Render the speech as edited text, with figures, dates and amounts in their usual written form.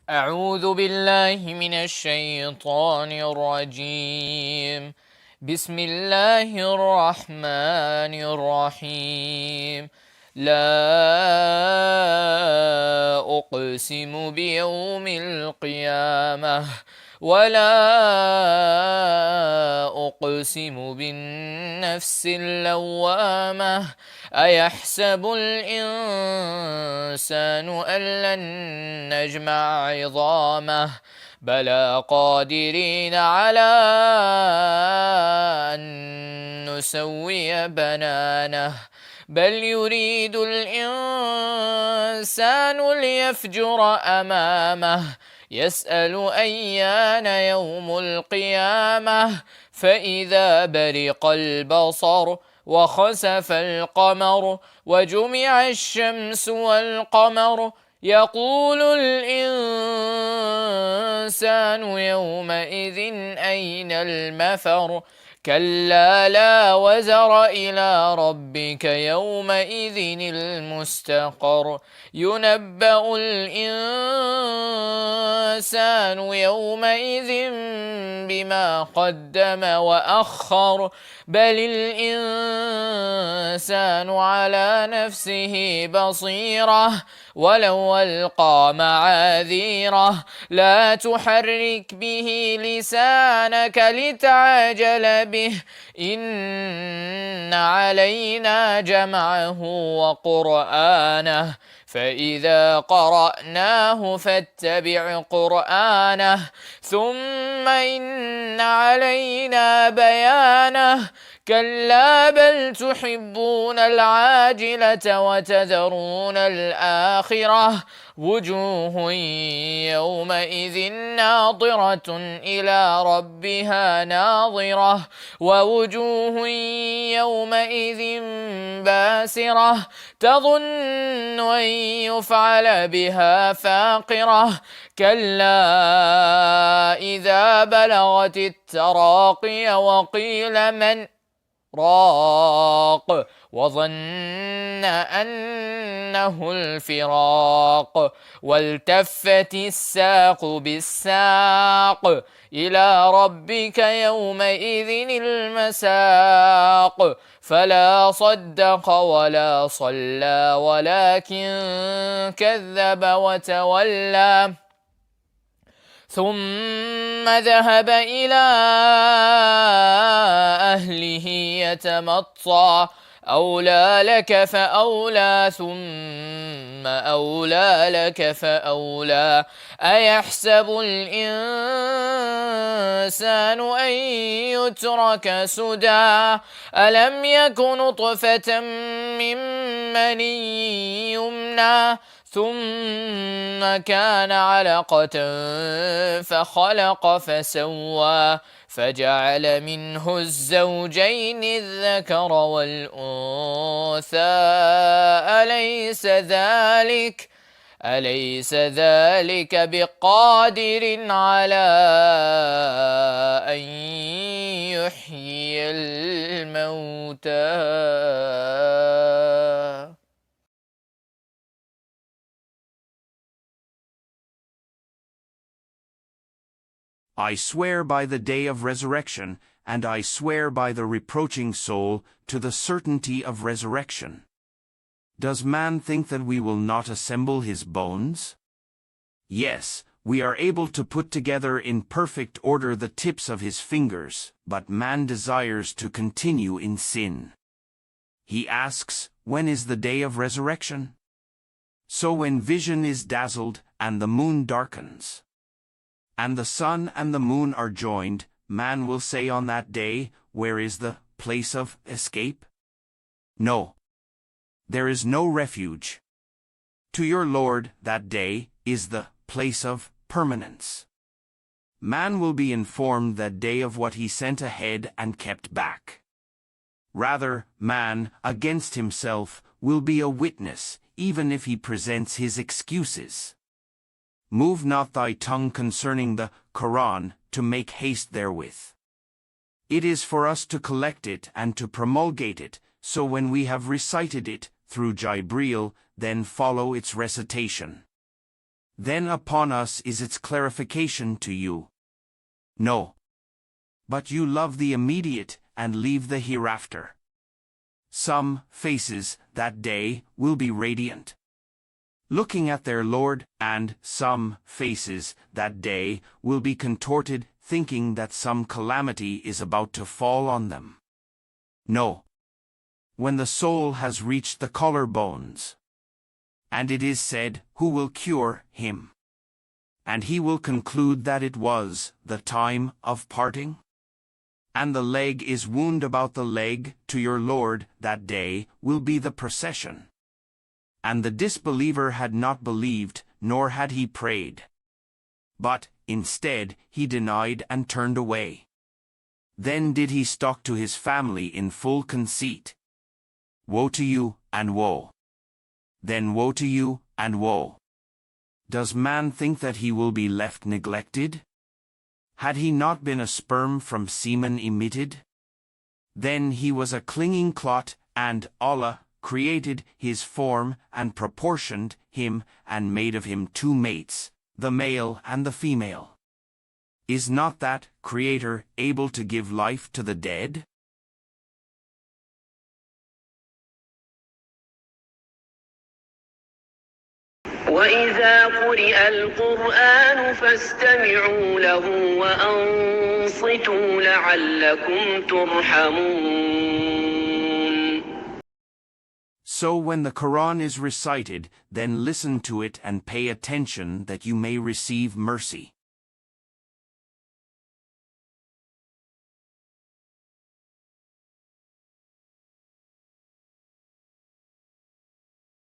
أعوذ بالله من الشيطان الرجيم. بسم الله الرحمن الرحيم. لا أقسم بيوم القيامة ولا أقسم بالنفس اللوامة. أيحسب الإنسان أن لن نجمع عظامه بلى قادرين على أن نسوي بنانه بل يريد الإنسان ليفجر أمامه يسأل أيان يوم القيامة فإذا برق البصر وخسف القمر وجمع الشمس والقمر يقول الإنسان يومئذ أين المفر كلا لا وزر إلى ربك يومئذ المستقر ينبأ الإنسان يومئذ بما قدم وأخر بل الإنسان على نفسه بصيرة ولو ألقى معاذيره لا تحرك به لسانك لتعجل به إن علينا جمعه وقرآنه فإذا قرأناه فاتبع قرآنه ثم إن علينا بيانه كلا بل تحبون العاجلة وتذرون الآخرة وجوه يومئذ ناظرة إلى ربها ناظرة ووجوه يومئذ باسرة تظن أن يفعل بها فاقرة كلا إذا بلغت التراقي وقيل من راق وظن أنه الفراق والتفت الساق بالساق إلى ربك يومئذ المساق فلا صدق ولا صلى ولكن كذب وتولى ثم ذهب إلى أهله يتمطى أولى لك فأولى ثم أولى لك فأولى أيحسب الإنسان أن يترك سدى ألم يك نطفة من مني يمنى ثم كان علقة فخلق فسوى فجعل منه الزوجين الذكر والأنثى أليس ذلك بقادر على أن يحيي الموتى. I swear by the day of resurrection, and I swear by the reproaching soul, to the certainty of resurrection. Does man think that we will not assemble his bones? Yes, we are able to put together in perfect order the tips of his fingers, but man desires to continue in sin. He asks, when is the day of resurrection? So when vision is dazzled, and the moon darkens, and the sun and the moon are joined, man will say on that day, where is the place of escape? No. There is no refuge. To your Lord, that day, is the place of permanence. Man will be informed that day of what he sent ahead and kept back. Rather, man, against himself, will be a witness, even if he presents his excuses. Move not thy tongue concerning the Quran, to make haste therewith. It is for us to collect it and to promulgate it, so when we have recited it, through Jibreel, then follow its recitation. Then upon us is its clarification to you. No. But you love the immediate and leave the hereafter. Some faces that day will be radiant, looking at their Lord, and some faces that day will be contorted, thinking that some calamity is about to fall on them. No. When the soul has reached the collarbones, and it is said, who will cure him? And he will conclude that it was the time of parting. And the leg is wound about the leg, to your Lord that day will be the procession. And the disbeliever had not believed, nor had he prayed. But, instead, he denied and turned away. Then did he stalk to his family in full conceit. Woe to you, and woe. Then woe to you, and woe. Does man think that he will be left neglected? Had he not been a sperm from semen emitted? Then he was a clinging clot, and Allah created his form and proportioned him and made of him two mates, the male and the female. Is not that Creator able to give life to the dead? وَإِذَا قُرِئَ الْقُرْآنُ فَاسْتَمِعُوا لَهُ وَأَنصِتُوا لَعَلَّكُمْ تُرْحَمُونَ. So when the Quran is recited, then listen to it and pay attention that you may receive mercy.